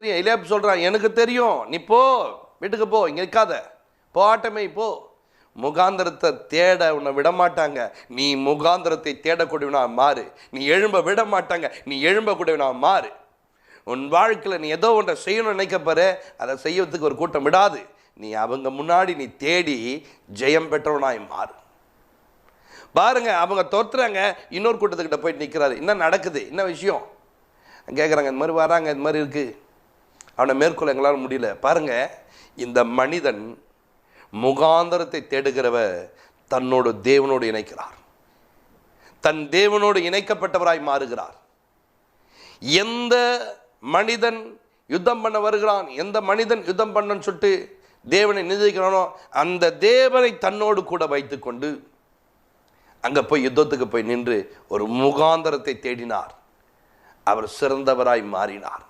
எலியாப் சொல்றான், எனக்கு தெரியும், நீ போ, வீட்டுக்கு போ, இங்க இருக்காத, போ, ஆட்டமே போ. முகாந்திரத்தை தேட உன்னை விட மாட்டாங்க, நீ முகாந்திரத்தை தேடக்கூடியவனா மாறு. நீ எழும்ப விட மாட்டாங்க, நீ எழும்பக்கூடியவனா மாறு. உன் வாழ்க்கையில் நீ ஏதோ ஒன்றை செய்யணும்னு நினைக்கப்பாரு, அதை செய்யறதுக்கு ஒரு கூட்டம் விடாது. நீ அவங்க முன்னாடி நீ தேடி ஜெயம் பெற்றவனாய் மாறு. பாருங்க, அவங்க தோற்றுறாங்க, இன்னொரு கூட்டத்துக்கிட்ட போயிட்டு நிற்கிறாரு. என்ன நடக்குது, என்ன விஷயம் கேட்குறாங்க. இந்த மாதிரி வராங்க, இந்த மாதிரி இருக்கு. அவனை மேற்கொள்ள எங்களால் முடியல. பாருங்க, இந்த மனிதன் முகாந்தரத்தை தேடுகிறவர் தன்னோடு தேவனோடு இணைக்கிறார், தன் தேவனோடு இணைக்கப்பட்டவராய் மாறுகிறார். எந்த மனிதன் யுத்தம் பண்ண வருகிறான், எந்த மனிதன் யுத்தம் பண்ணன்னு சொல்லிட்டு தேவனை நிர்ணயிக்கிறானோ, அந்த தேவனை தன்னோடு கூட வைத்துக்கொண்டு அங்கே போய் யுத்தத்துக்கு போய் நின்று ஒரு முகாந்தரத்தை தேடினார். அவர் சிறந்தவராய் மாறினார்.